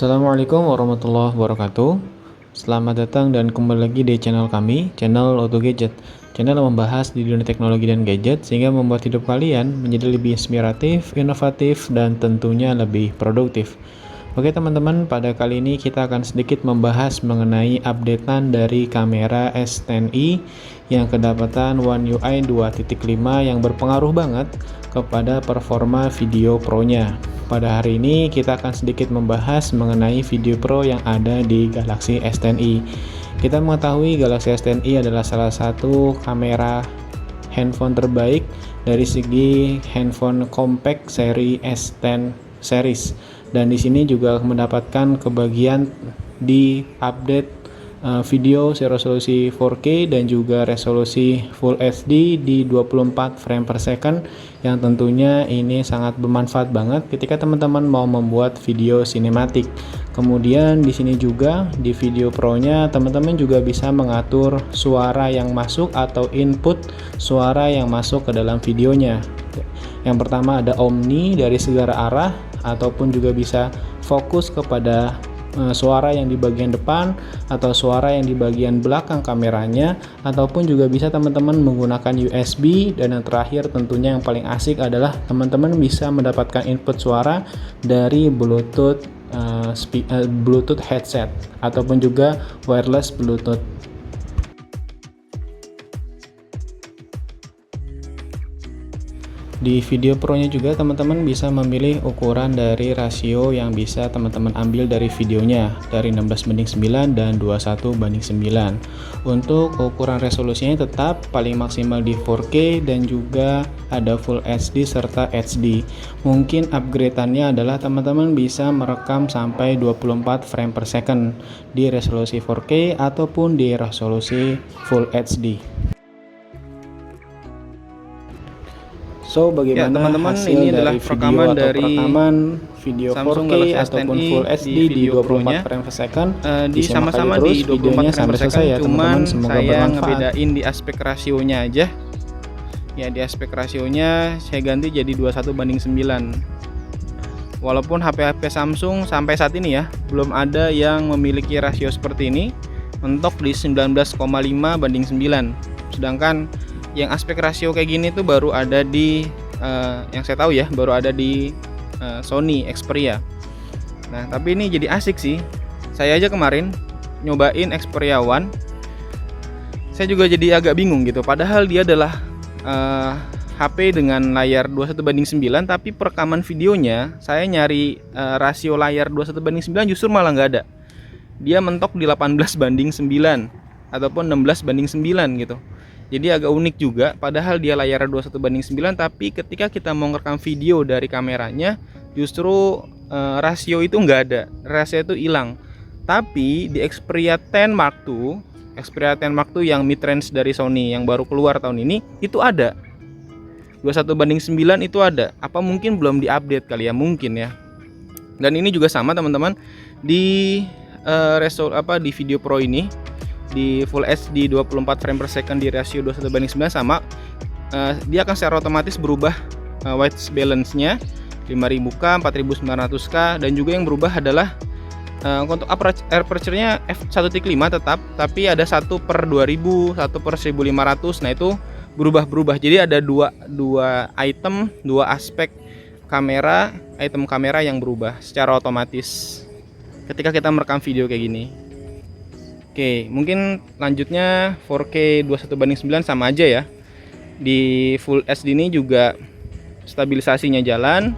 Assalamualaikum warahmatullahi wabarakatuh. Selamat datang dan kembali lagi di channel kami, channel Auto Gadget. Channel yang membahas di dunia teknologi dan gadget sehingga membuat hidup kalian menjadi lebih inspiratif, inovatif, dan tentunya lebih produktif. Oke teman-teman, pada kali ini kita akan sedikit membahas mengenai updatean dari kamera S10i yang kedapatan One UI 2.5 yang berpengaruh banget kepada performa video pro-nya. Pada hari ini kita akan sedikit membahas mengenai video pro yang ada di Galaxy S10i. Kita mengetahui Galaxy S10i adalah salah satu kamera handphone terbaik dari segi handphone compact seri S10 series. Dan di sini juga mendapatkan kebagian di update video resolusi 4K dan juga resolusi Full HD di 24 frame per second, yang tentunya ini sangat bermanfaat banget ketika teman-teman mau membuat video sinematik. Kemudian di sini juga di video pro-nya teman-teman juga bisa mengatur suara yang masuk atau input suara yang masuk ke dalam videonya. Yang pertama ada Omni dari segala arah, ataupun juga bisa fokus kepada suara yang di bagian depan atau suara yang di bagian belakang kameranya, ataupun juga bisa teman-teman menggunakan USB. Dan yang terakhir tentunya yang paling asik adalah teman-teman bisa mendapatkan input suara dari Bluetooth headset ataupun juga wireless Bluetooth. Di video pro-nya juga teman-teman bisa memilih ukuran dari rasio yang bisa teman-teman ambil dari videonya, dari 16:9 dan 21:9. Untuk ukuran resolusinya tetap paling maksimal di 4K dan juga ada Full HD serta HD. Mungkin upgrade-annya adalah teman-teman bisa merekam sampai 24 frame per second di resolusi 4K ataupun di resolusi Full HD. So, bagaimana teman-teman, hasil ini dari rekaman video Samsung 4K Galaxy ataupun S10i Full HD di 24 frame per second? di sama-sama di 24 frame per second, cuman saya ngebedain di aspek rasionya aja. Ya, di aspek rasionya saya ganti jadi 21:9. Walaupun HP-HP Samsung sampai saat ini ya belum ada yang memiliki rasio seperti ini, mentok di 19,5:9. Sedangkan yang aspek rasio kayak gini tuh baru ada di yang saya tahu ya, baru ada di Sony Xperia. Nah, tapi ini jadi asik sih. Saya aja kemarin nyobain Xperia One, saya juga jadi agak bingung gitu. Padahal dia adalah HP dengan layar 21:9, tapi perekaman videonya saya nyari rasio layar 21:9 justru malah nggak ada. Dia mentok di 18:9 ataupun 16:9 gitu. Jadi agak unik juga, padahal dia layar 21:9, tapi ketika kita mau ngerekam video dari kameranya justru rasio itu nggak ada, rasio itu hilang. Tapi di Xperia 10 Mark II, yang mid range dari Sony yang baru keluar tahun ini, itu ada 21:9, itu ada. Apa mungkin belum diupdate kali ya, mungkin ya. Dan ini juga sama teman-teman, di di video pro ini di Full HD 24 frame per second di rasio 21:9 sama, dia akan secara otomatis berubah white balance-nya 5000K, 4900K, dan juga yang berubah adalah untuk aperture-nya f1.5 tetap, tapi ada 1/2000, 1/1500. Nah, itu berubah. Jadi ada dua aspek item kamera yang berubah secara otomatis ketika kita merekam video kayak gini. Oke, mungkin lanjutnya 4K 21:9 sama aja ya. Di Full HD ini juga stabilisasinya jalan.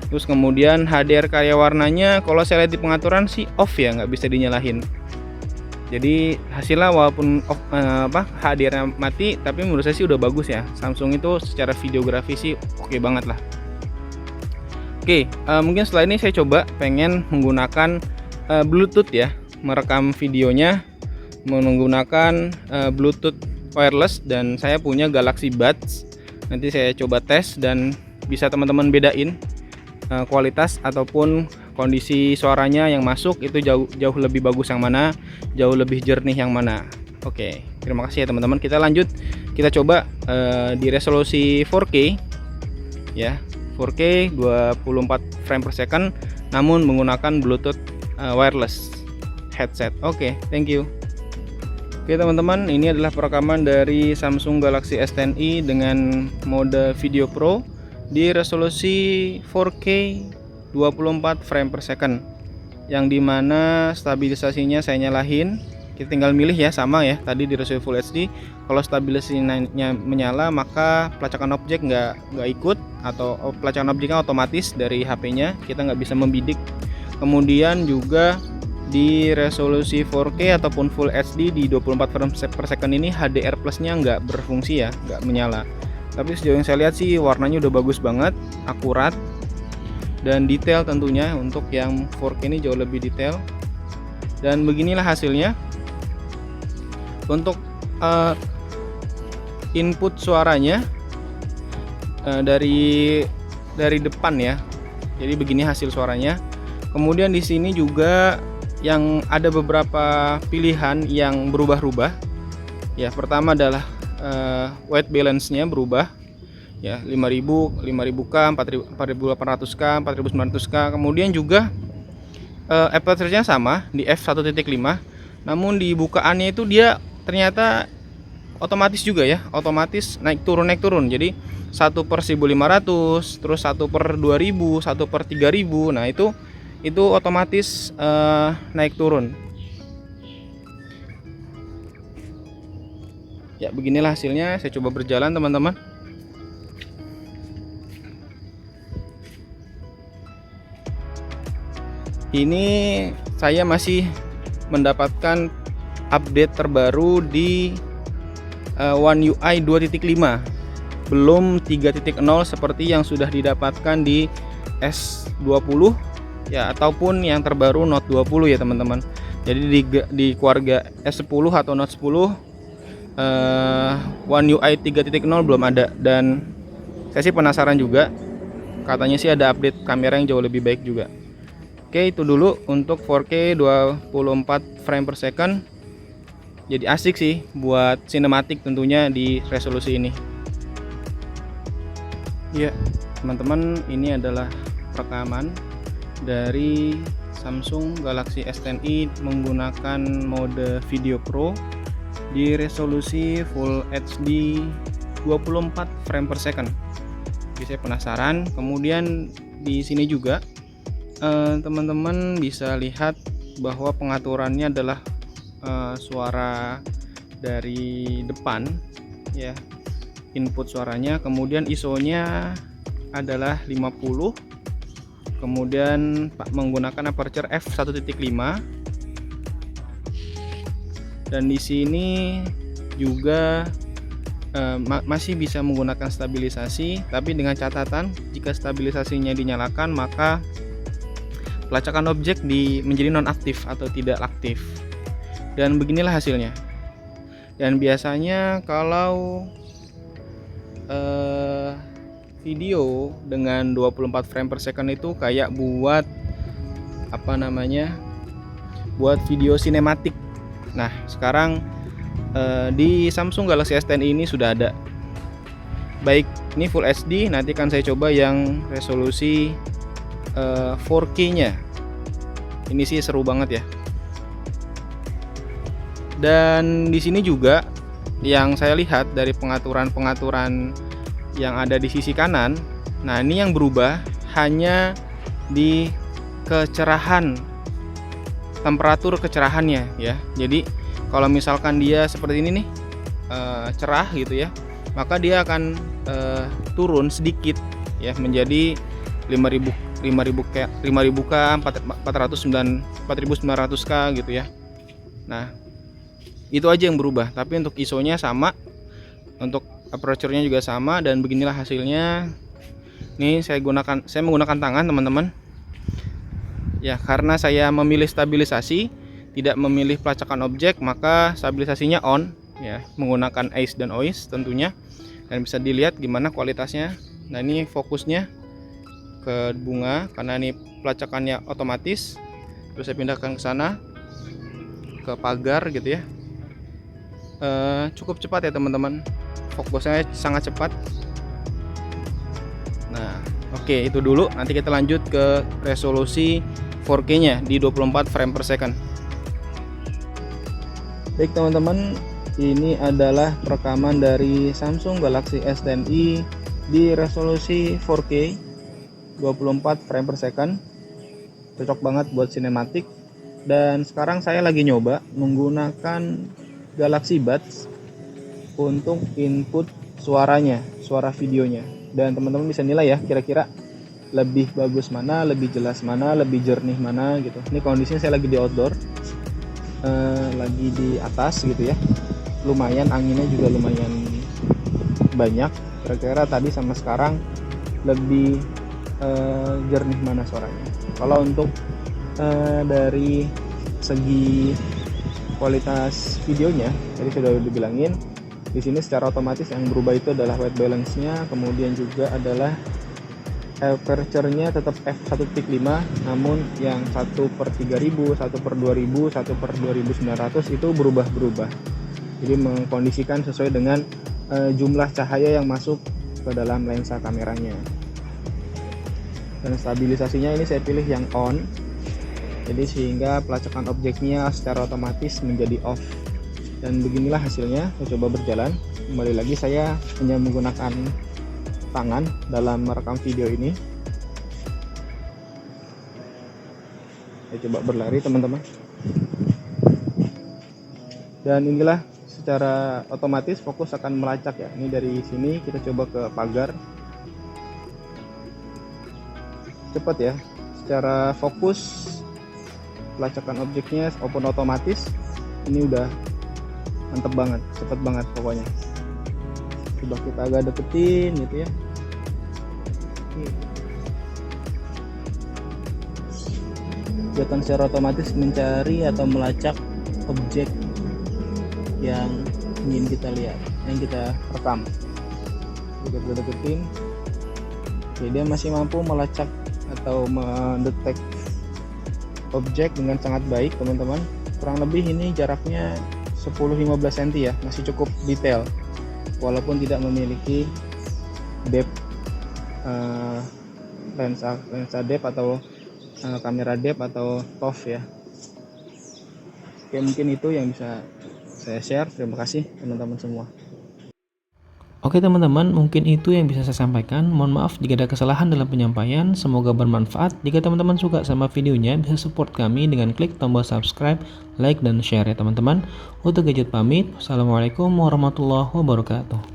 Terus kemudian HDR karya warnanya kalau saya lihat di pengaturan sih off ya, nggak bisa dinyalahin. Jadi hasilnya walaupun HDR-nya mati, tapi menurut saya sih udah bagus ya. Samsung itu secara videografi sih oke banget lah. Oke, mungkin setelah ini saya coba pengen menggunakan Bluetooth ya, merekam videonya menggunakan Bluetooth wireless, dan saya punya Galaxy Buds. Nanti saya coba tes dan bisa teman-teman bedain kualitas ataupun kondisi suaranya yang masuk itu jauh lebih bagus yang mana, jauh lebih jernih yang mana. Oke, terima kasih ya teman-teman. Kita lanjut, kita coba di resolusi 4K ya, 4K 24 frame per second namun menggunakan Bluetooth wireless headset. Oke, thank you. Oke teman-teman, ini adalah perekaman dari Samsung Galaxy S10i dengan mode Video Pro di resolusi 4K 24 frame per second, yang dimana stabilisasinya saya nyalain. Kita tinggal milih ya, sama ya tadi di resolusi Full HD. Kalau stabilisasinya menyala, maka pelacakan objek nggak ikut, atau pelacakan objeknya otomatis dari HP-nya, kita nggak bisa membidik. Kemudian juga di resolusi 4K ataupun Full HD di 24 frame per second ini HDR plusnya nggak berfungsi ya, nggak menyala. Tapi sejauh yang saya lihat sih warnanya udah bagus banget, akurat dan detail tentunya. Untuk yang 4K ini jauh lebih detail. Dan beginilah hasilnya. Untuk input suaranya dari depan ya. Jadi begini hasil suaranya. Kemudian di sini juga yang ada beberapa pilihan yang berubah-ubah. Ya, pertama adalah white balance-nya berubah. Ya, 5000, 5000K, 4800K, 4900K. Kemudian juga aperture-nya sama di f1.5. Namun di bukaannya itu dia ternyata otomatis juga ya, otomatis naik turun. Jadi 1/1500, terus 1/2000, 1/3000. Nah, itu otomatis naik turun. Ya, beginilah hasilnya. Saya coba berjalan teman-teman. Ini saya masih mendapatkan update terbaru di One UI 2.5, belum 3.0 seperti yang sudah didapatkan di S20 ya, ataupun yang terbaru Note 20 ya teman-teman. Jadi di keluarga S10 atau Note 10 One UI 3.0 belum ada, dan saya sih penasaran juga. Katanya sih ada update kamera yang jauh lebih baik juga. Oke, itu dulu untuk 4K 24 frame per second. Jadi asik sih buat sinematik tentunya di resolusi ini. Ya teman-teman, ini adalah rekaman dari Samsung Galaxy S10i menggunakan mode Video Pro di resolusi Full HD 24 frame per second. Jadi saya penasaran. Kemudian di sini juga teman-teman bisa lihat bahwa pengaturannya adalah suara dari depan ya, input suaranya. Kemudian ISO-nya adalah 50. Kemudian menggunakan aperture f1.5, dan di sini juga masih bisa menggunakan stabilisasi, tapi dengan catatan jika stabilisasinya dinyalakan maka pelacakan objek menjadi nonaktif atau tidak aktif. Dan beginilah hasilnya. Dan biasanya kalau video dengan 24 frame per second itu kayak buat buat video sinematik. Nah, sekarang di Samsung Galaxy S10 ini sudah ada. Baik ini Full HD, nanti kan saya coba yang resolusi 4K nya. Ini sih seru banget ya. Dan di sini juga yang saya lihat dari pengaturan yang ada di sisi kanan. Nah, ini yang berubah hanya di kecerahan, temperatur kecerahannya ya. Jadi kalau misalkan dia seperti ini nih, cerah gitu ya, maka dia akan turun sedikit ya menjadi 5000K, 4900K gitu ya. Nah, itu aja yang berubah, tapi untuk ISO-nya sama, untuk aperture-nya juga sama, dan beginilah hasilnya. Ini saya menggunakan tangan teman-teman ya, karena saya memilih stabilisasi, tidak memilih pelacakan objek, maka stabilisasinya on ya, menggunakan ACE dan OIS tentunya, dan bisa dilihat gimana kualitasnya. Nah, ini fokusnya ke bunga karena ini pelacakannya otomatis. Terus saya pindahkan ke sana, ke pagar gitu ya. Cukup cepat ya teman-teman, fokusnya sangat cepat. Nah, oke, itu dulu. Nanti kita lanjut ke resolusi 4K nya di 24 frame per second. Baik teman-teman, ini adalah rekaman dari Samsung Galaxy S10i di resolusi 4K 24 frame per second. Cocok banget buat sinematik. Dan sekarang saya lagi nyoba menggunakan Galaxy Buds untuk input suaranya, suara videonya. Dan teman-teman bisa nilai ya, kira-kira lebih bagus mana, lebih jelas mana, lebih jernih mana gitu. Ini kondisinya saya lagi di outdoor, lagi di atas gitu ya. Lumayan, anginnya juga lumayan banyak. Kira-kira tadi sama sekarang lebih jernih mana suaranya. Kalau untuk dari segi kualitas videonya, tadi sudah dibilangin, di sini secara otomatis yang berubah itu adalah white balance-nya, kemudian juga adalah aperture-nya tetap f1.5, namun yang 1/3000, 1/2000, 1/2900 itu berubah-berubah. Jadi mengkondisikan sesuai dengan jumlah cahaya yang masuk ke dalam lensa kameranya. Dan stabilisasinya ini saya pilih yang on, jadi sehingga pelacakan objeknya secara otomatis menjadi off. Dan beginilah hasilnya. Saya coba berjalan. Kembali lagi, saya hanya menggunakan tangan dalam merekam video ini. Saya coba berlari teman-teman. Dan inilah secara otomatis fokus akan melacak ya. Ini dari sini kita coba ke pagar. Cepat ya, secara fokus pelacakan objeknya open otomatis ini udah mantep banget, cepet banget pokoknya. Coba kita agak deketin gitu ya. Kelihatan secara otomatis mencari atau melacak objek yang ingin kita lihat, yang kita rekam. Kita deketin, jadi dia masih mampu melacak atau mendetek objek dengan sangat baik teman-teman. Kurang lebih ini jaraknya 10-15 cm ya, masih cukup detail walaupun tidak memiliki depth lensa depth atau kamera depth atau TOF ya. Oke, mungkin itu yang bisa saya share. Terima kasih teman-teman semua. Oke teman-teman, mungkin itu yang bisa saya sampaikan. Mohon maaf jika ada kesalahan dalam penyampaian. Semoga bermanfaat. Jika teman-teman suka sama videonya, bisa support kami dengan klik tombol subscribe, like, dan share ya teman-teman. Untuk Gadget pamit. Assalamualaikum warahmatullahi wabarakatuh.